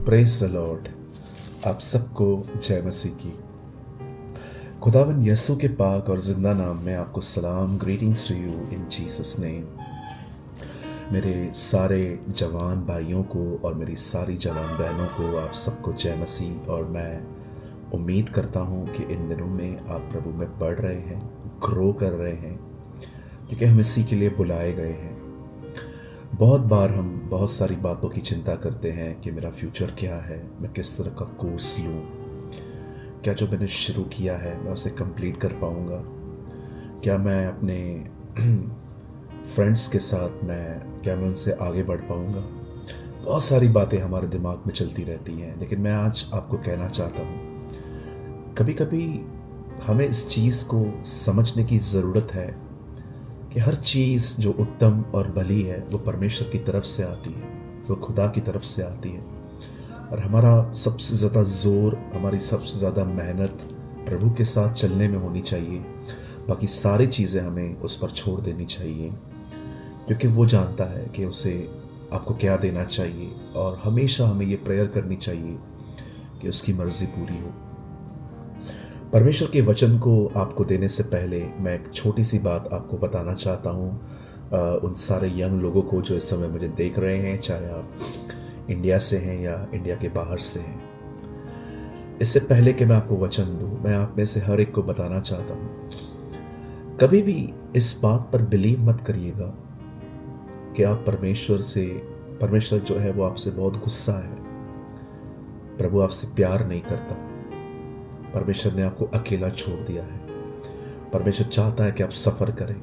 Praise the Lord. आप सबको जय मसीह की। खुदावन यसु के पाक और जिंदा नाम में आपको सलाम। Greetings to you in Jesus name. मेरे सारे जवान भाइयों को और मेरी सारी जवान बहनों को आप सबको जय मसीह। और मैं उम्मीद करता हूँ कि इन दिनों में आप प्रभु में बढ़ रहे हैं, ग्रो कर रहे हैं, क्योंकि हम इसी के लिए बुलाए गए हैं। बहुत बार हम बहुत सारी बातों की चिंता करते हैं कि मेरा फ्यूचर क्या है, मैं किस तरह का कोर्स लूँ, क्या जो मैंने शुरू किया है मैं उसे कंप्लीट कर पाऊँगा, क्या मैं अपने फ्रेंड्स के साथ क्या मैं उनसे आगे बढ़ पाऊँगा। बहुत सारी बातें हमारे दिमाग में चलती रहती हैं, लेकिन मैं आज आपको कहना चाहता हूँ कभी कभी हमें इस चीज़ को समझने की ज़रूरत है कि हर चीज़ जो उत्तम और भली है वो परमेश्वर की तरफ से आती है, वो खुदा की तरफ से आती है। और हमारा सबसे ज़्यादा ज़ोर, हमारी सबसे ज़्यादा मेहनत प्रभु के साथ चलने में होनी चाहिए। बाकी सारी चीज़ें हमें उस पर छोड़ देनी चाहिए, क्योंकि वो जानता है कि उसे आपको क्या देना चाहिए। और हमेशा हमें ये प्रेयर करनी चाहिए कि उसकी मर्ज़ी पूरी हो। परमेश्वर के वचन को आपको देने से पहले मैं एक छोटी सी बात आपको बताना चाहता हूँ, उन सारे यंग लोगों को जो इस समय मुझे देख रहे हैं, चाहे आप इंडिया से हैं या इंडिया के बाहर से हैं। इससे पहले कि मैं आपको वचन दूँ, मैं आप में से हर एक को बताना चाहता हूँ, कभी भी इस बात पर बिलीव मत करिएगा कि आप परमेश्वर जो है वो आपसे बहुत गुस्सा है। प्रभु आपसे प्यार नहीं करता। परमेश्वर ने आपको अकेला छोड़ दिया है। परमेश्वर चाहता है कि आप सफ़र करें।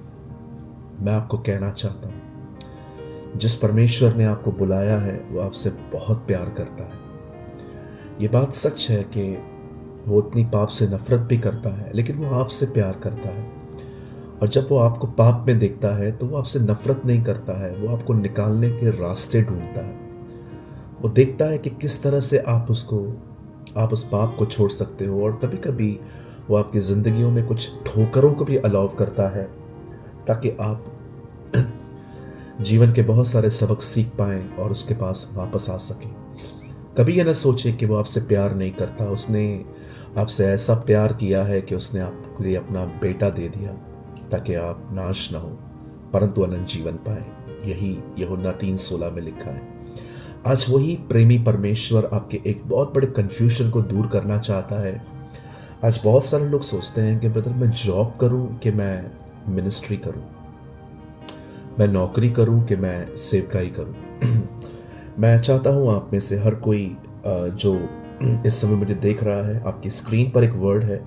मैं आपको कहना चाहता हूँ, जिस परमेश्वर ने आपको बुलाया है वो आपसे बहुत प्यार करता है। ये बात सच है कि वो उतनी पाप से नफरत भी करता है, लेकिन वो आपसे प्यार करता है। और जब वो आपको पाप में देखता है तो वो आपसे नफरत नहीं करता है, वो आपको निकालने के रास्ते ढूंढता है। वो देखता है कि किस तरह से आप उस पाप को छोड़ सकते हो। और कभी कभी वो आपकी ज़िंदगियों में कुछ ठोकरों को भी अलाउ करता है, ताकि आप जीवन के बहुत सारे सबक सीख पाएं और उसके पास वापस आ सकें। कभी ये ना सोचें कि वो आपसे प्यार नहीं करता। उसने आपसे ऐसा प्यार किया है कि उसने आपके लिए अपना बेटा दे दिया, ताकि आप नाश ना हो परंतु अनंत जीवन पाएं। यही यूहन्ना 3:16 में लिखा है। आज वही प्रेमी परमेश्वर आपके एक बहुत बड़े कन्फ्यूजन को दूर करना चाहता है। आज बहुत सारे लोग सोचते हैं कि ब्रदर, मैं जॉब करूं कि मैं मिनिस्ट्री करूं, मैं नौकरी करूं कि मैं सेवकाई करूं। मैं चाहता हूं आप में से हर कोई जो इस समय मुझे देख रहा है, आपकी स्क्रीन पर एक वर्ड है।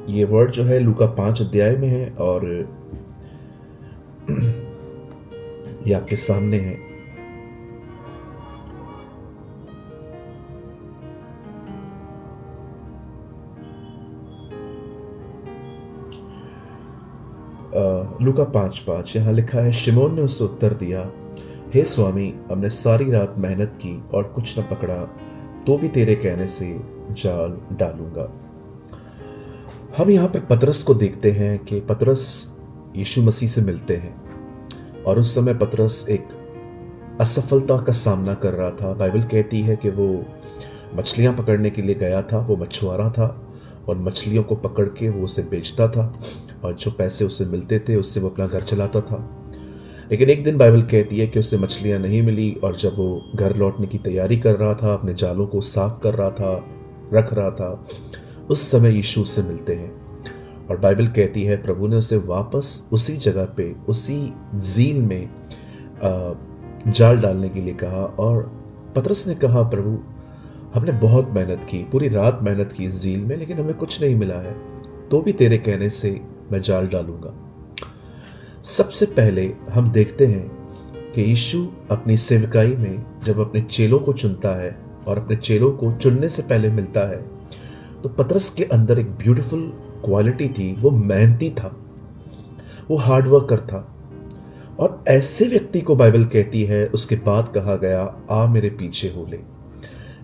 ये वर्ड जो है लूका 5 अध्याय में है और ये आपके सामने है। लूका 5:5 यहाँ लिखा है, शिमोन ने उससे उत्तर दिया, हे स्वामी, हमने सारी रात मेहनत की और कुछ न पकड़ा, तो भी तेरे कहने से जाल डालूंगा। हम यहाँ पर पतरस को देखते हैं कि पतरस यीशु मसीह से मिलते हैं और उस समय पतरस एक असफलता का सामना कर रहा था। बाइबल कहती है कि वो मछलियाँ पकड़ने के लिए गया था, वो मछुआरा था और मछलियों को पकड़ के वो उसे बेचता था और जो पैसे उसे मिलते थे उससे वो अपना घर चलाता था। लेकिन एक दिन बाइबल कहती है कि उसे मछलियाँ नहीं मिली और जब वो घर लौटने की तैयारी कर रहा था, अपने जालों को साफ कर रहा था, रख रहा था, उस समय यीशु से मिलते हैं और बाइबल कहती है प्रभु ने उसे वापस उसी जगह पे, उसी झील में जाल डालने के लिए कहा। और पतरस ने कहा, प्रभु, हमने बहुत मेहनत की, पूरी रात मेहनत की इस झील में, लेकिन हमें कुछ नहीं मिला है, तो भी तेरे कहने से मैं जाल डालूंगा। सबसे पहले हम देखते हैं कि यीशु अपनी सेवकाई में जब अपने चेलों को चुनता है और अपने चेलों को चुनने से पहले मिलता है, तो पतरस के अंदर एक ब्यूटीफुल क्वालिटी थी। वो मेहनती था, वो हार्ड वर्कर था और ऐसे व्यक्ति को बाइबल कहती है उसके बाद कहा गया, आ मेरे पीछे हो ले।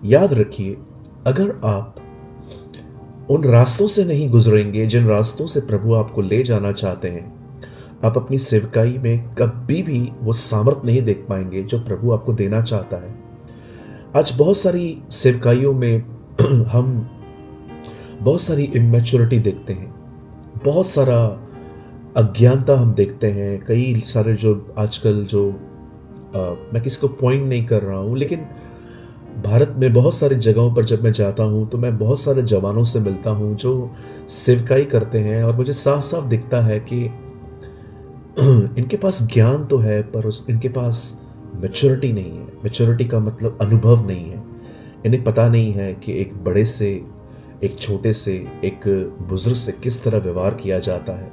याद रखिए, अगर आप उन रास्तों से नहीं गुजरेंगे जिन रास्तों से प्रभु आपको ले जाना चाहते हैं, आप अपनी सेवकाई में कभी भी वो सामर्थ नहीं देख पाएंगे जो प्रभु आपको देना चाहता है। आज बहुत सारी सेवकाइयों में हम बहुत सारी इमेच्योरिटी देखते हैं, बहुत सारा अज्ञानता हम देखते हैं। कई सारे जो आजकल जो मैं किसी को पॉइंट नहीं कर रहा हूँ, लेकिन भारत में बहुत सारी जगहों पर जब मैं जाता हूँ तो मैं बहुत सारे जवानों से मिलता हूँ जो सेवकाई करते हैं, और मुझे साफ साफ दिखता है कि इनके पास ज्ञान तो है, पर इनके पास मैच्योरिटी नहीं है। मैच्योरिटी का मतलब अनुभव नहीं है। इन्हें पता नहीं है कि एक बड़े से, एक छोटे से, एक बुजुर्ग से किस तरह व्यवहार किया जाता है।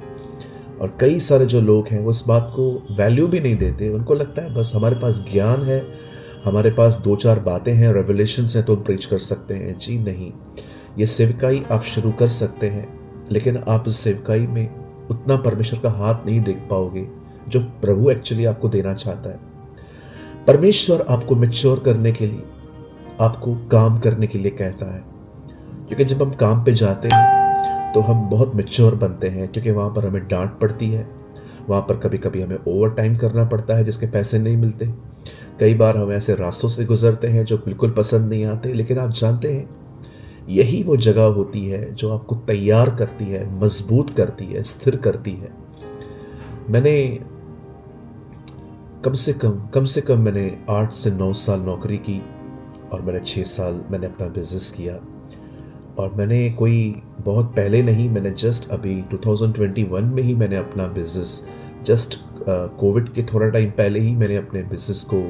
और कई सारे जो लोग हैं वो इस बात को वैल्यू भी नहीं देते। उनको लगता है बस हमारे पास ज्ञान है, हमारे पास दो चार बातें हैं, रेवलेशंस हैं, तो हम प्रीच कर सकते हैं। जी नहीं, ये सेवकाई आप शुरू कर सकते हैं, लेकिन आप इस सेवकाई में उतना परमेश्वर का हाथ नहीं देख पाओगे जो प्रभु एक्चुअली आपको देना चाहता है। परमेश्वर आपको मैच्योर करने के लिए, आपको काम करने के लिए कहता है, क्योंकि जब हम काम पे जाते हैं तो हम बहुत मैच्योर बनते हैं, क्योंकि वहाँ पर हमें डांट पड़ती है, वहाँ पर कभी कभी हमें ओवर टाइम करना पड़ता है जिसके पैसे नहीं मिलते। कई बार हम ऐसे रास्तों से गुजरते हैं जो बिल्कुल पसंद नहीं आते, लेकिन आप जानते हैं यही वो जगह होती है जो आपको तैयार करती है, मजबूत करती है, स्थिर करती है। मैंने कम से कम मैंने 8 से 9 साल नौकरी की, और मैंने 6 साल मैंने अपना बिजनेस किया। और मैंने कोई बहुत पहले नहीं, मैंने जस्ट अभी 2021 में ही मैंने अपना बिजनेस, जस्ट कोविड के थोड़ा टाइम पहले ही मैंने अपने बिजनेस को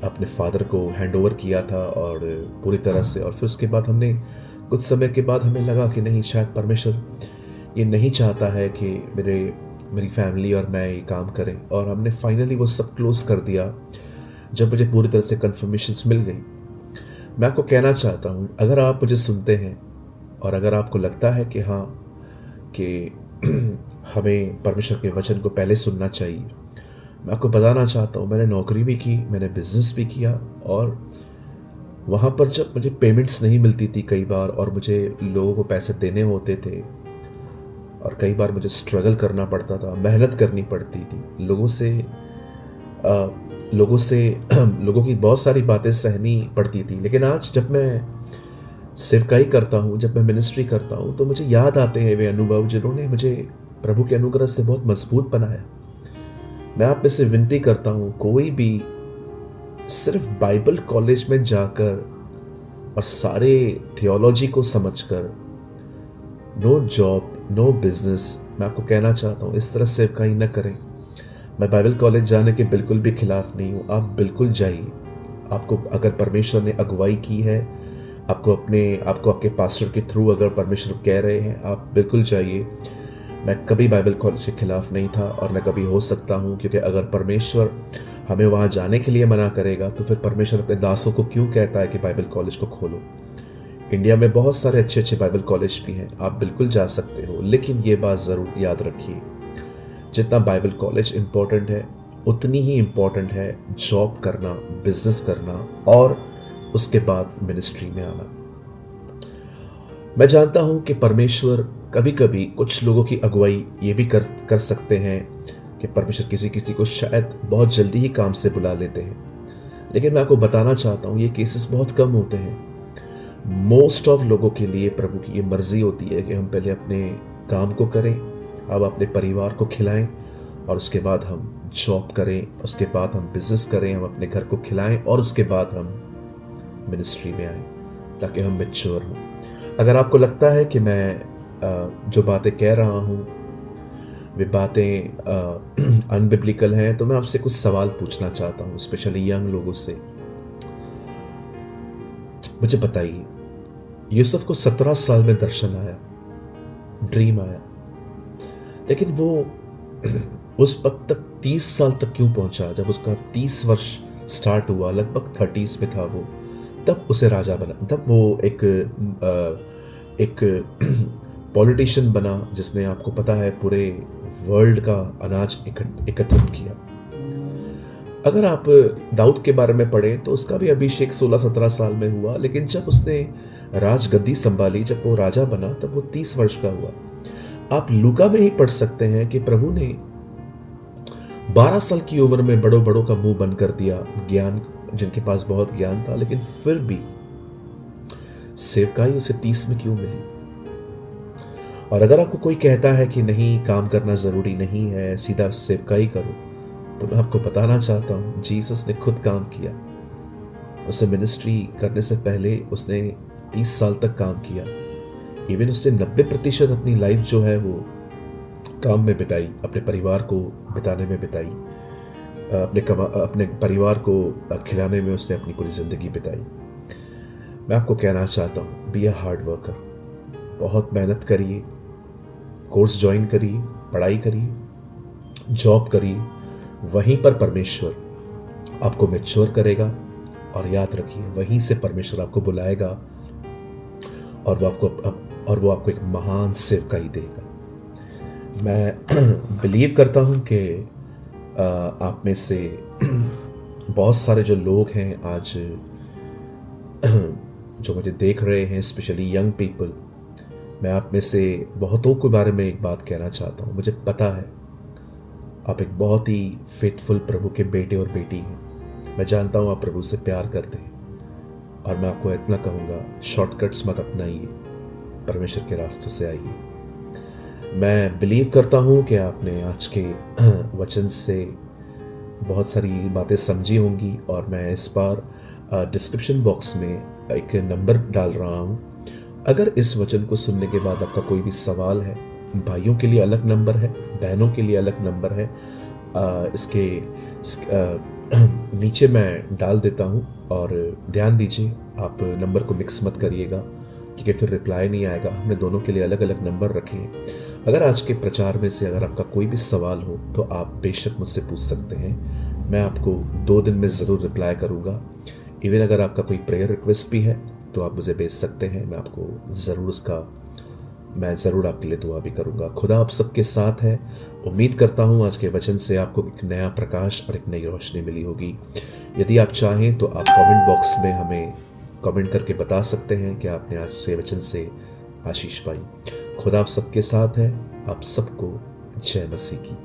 अपने फादर को हैंड ओवर किया था, और पूरी तरह से। और फिर उसके बाद हमने कुछ समय के बाद हमें लगा कि नहीं, शायद परमेश्वर ये नहीं चाहता है कि मेरी फैमिली और मैं ये काम करें। और हमने फाइनली वो सब क्लोज कर दिया जब मुझे पूरी तरह से कन्फर्मेशंस मिल गई। मैं आपको कहना चाहता हूँ, अगर आप मुझे सुनते हैं और अगर आपको लगता है कि हाँ, कि हमें परमेश्वर के वचन को पहले सुनना चाहिए, मैं आपको बताना चाहता हूँ, मैंने नौकरी भी की, मैंने बिजनेस भी किया, और वहाँ पर जब मुझे पेमेंट्स नहीं मिलती थी कई बार, और मुझे लोगों को पैसे देने होते थे, और कई बार मुझे स्ट्रगल करना पड़ता था, मेहनत करनी पड़ती थी, लोगों की बहुत सारी बातें सहनी पड़ती थी। लेकिन आज जब मैं सेवकाई करता हूँ, जब मैं मिनिस्ट्री करता हूँ, तो मुझे याद आते हैं वे अनुभव जिन्होंने मुझे प्रभु के अनुग्रह से बहुत मजबूत बनाया। मैं आप में से विनती करता हूँ, कोई भी सिर्फ बाइबल कॉलेज में जाकर और सारे थियोलॉजी को समझकर, नो जॉब, नो बिजनेस, मैं आपको कहना चाहता हूँ इस तरह सेवकाई न करें। मैं बाइबल कॉलेज जाने के बिल्कुल भी खिलाफ नहीं हूँ, आप बिल्कुल जाइए। आपको अगर परमेश्वर ने अगुवाई की है, आपको आपके पास्टर के थ्रू अगर परमेश्वर कह रहे हैं, आप बिल्कुल जाइए। मैं कभी बाइबल कॉलेज के खिलाफ नहीं था, और मैं कभी हो सकता हूँ, क्योंकि अगर परमेश्वर हमें वहाँ जाने के लिए मना करेगा तो फिर परमेश्वर अपने दासों को क्यों कहता है कि बाइबल कॉलेज को खोलो। इंडिया में बहुत सारे अच्छे अच्छे बाइबल कॉलेज भी हैं, आप बिल्कुल जा सकते हो, लेकिन ये बात ज़रूर याद रखिए, जितना बाइबल कॉलेज इम्पोर्टेंट है, उतनी ही इम्पोर्टेंट है जॉब करना, बिजनेस करना, और उसके बाद मिनिस्ट्री में आना। मैं जानता हूं कि परमेश्वर कभी कभी कुछ लोगों की अगुवाई ये भी कर सकते हैं कि परमेश्वर किसी किसी को शायद बहुत जल्दी ही काम से बुला लेते हैं, लेकिन मैं आपको बताना चाहता हूं ये केसेस बहुत कम होते हैं। मोस्ट ऑफ लोगों के लिए प्रभु की ये मर्जी होती है कि हम पहले अपने काम को करें, अब अपने परिवार को खिलाएं, और उसके बाद हम जॉब करें, उसके बाद हम बिजनेस करें, हम अपने घर को खिलाएं, और उसके बाद हम मिनिस्ट्री में आएं, ताकि हम मैच्योर हों। अगर आपको लगता है कि मैं जो बातें कह रहा हूं वे बातें अनबिब्लिकल हैं, तो मैं आपसे कुछ सवाल पूछना चाहता हूं, स्पेशली यंग लोगों से। मुझे बताइए, यूसुफ को 17 साल में दर्शन आया, ड्रीम आया, लेकिन वो उस वक्त तक 30 साल तक क्यों पहुंचा? जब उसका 30 वर्ष स्टार्ट हुआ, लगभग 30s में था वो, तब उसे राजा बना, तब वो एक पॉलिटिशियन बना जिसने, आपको पता है, पूरे वर्ल्ड का अनाज एकत्रित किया। अगर आप दाऊद के बारे में पढ़ें तो उसका भी अभिषेक 16-17 साल में हुआ, लेकिन जब उसने राजगद्दी संभाली, जब वो राजा बना, तब वो 30 वर्ष का हुआ। आप लूका में ही पढ़ सकते हैं कि प्रभु ने 12 साल की उम्र में बड़ों बड़ों का मुंह बंद कर दिया, ज्ञान जिनके पास बहुत ज्ञान था, लेकिन फिर भी सेवकाई उसे 30 में क्यों मिली? और अगर आपको कोई कहता है कि नहीं, काम करना ज़रूरी नहीं है, सीधा सेवकाई करो, तो मैं आपको बताना चाहता हूँ, जीसस ने खुद काम किया। उसे मिनिस्ट्री करने से पहले उसने 30 साल तक काम किया। इवन उसने 90% अपनी लाइफ जो है वो काम में बिताई, अपने परिवार को बिताने में बिताई, अपने परिवार को खिलाने में उसने अपनी पूरी ज़िंदगी बिताई। मैं आपको कहना चाहता हूँ, बी अ हार्ड वर्कर। बहुत मेहनत करिए, कोर्स ज्वाइन करिए, पढ़ाई करिए, जॉब करिए। वहीं पर परमेश्वर आपको मैच्योर करेगा। और याद रखिए, वहीं से परमेश्वर आपको बुलाएगा और वो आपको एक महान सेवकाई देगा। मैं बिलीव करता हूँ कि आप में से बहुत सारे जो लोग हैं आज जो मुझे देख रहे हैं, स्पेशली यंग पीपल, मैं आप में से बहुतों के बारे में एक बात कहना चाहता हूँ। मुझे पता है आप एक बहुत ही फेथफुल प्रभु के बेटे और बेटी हैं। मैं जानता हूँ आप प्रभु से प्यार करते हैं, और मैं आपको इतना कहूँगा, शॉर्टकट्स मत अपनाइए, परमेश्वर के रास्तों से आइए। मैं बिलीव करता हूँ कि आपने आज के वचन से बहुत सारी बातें समझी होंगी, और मैं इस बार डिस्क्रिप्शन बॉक्स में एक नंबर डाल रहा हूँ। अगर इस वचन को सुनने के बाद आपका कोई भी सवाल है, भाइयों के लिए अलग नंबर है, बहनों के लिए अलग नंबर है, नीचे मैं डाल देता हूँ, और ध्यान दीजिए आप नंबर को मिक्स मत करिएगा, क्योंकि फिर रिप्लाई नहीं आएगा। हमने दोनों के लिए अलग अलग नंबर रखे हैं। अगर आज के प्रचार में से अगर आपका कोई भी सवाल हो तो आप बेशक मुझसे पूछ सकते हैं। मैं आपको 2 दिन में ज़रूर रिप्लाई करूँगा। इवन अगर आपका कोई प्रेयर रिक्वेस्ट भी है तो आप मुझे भेज सकते हैं, मैं ज़रूर आपके लिए दुआ भी करूँगा। खुदा आप सबके साथ है। उम्मीद करता हूँ आज के वचन से आपको एक नया प्रकाश और एक नई रोशनी मिली होगी। यदि आप चाहें तो आप कमेंट बॉक्स में हमें कमेंट करके बता सकते हैं कि आपने आज से वचन से आशीष पाई। खुदा आप सबके साथ है। आप सबको जय मसीह की।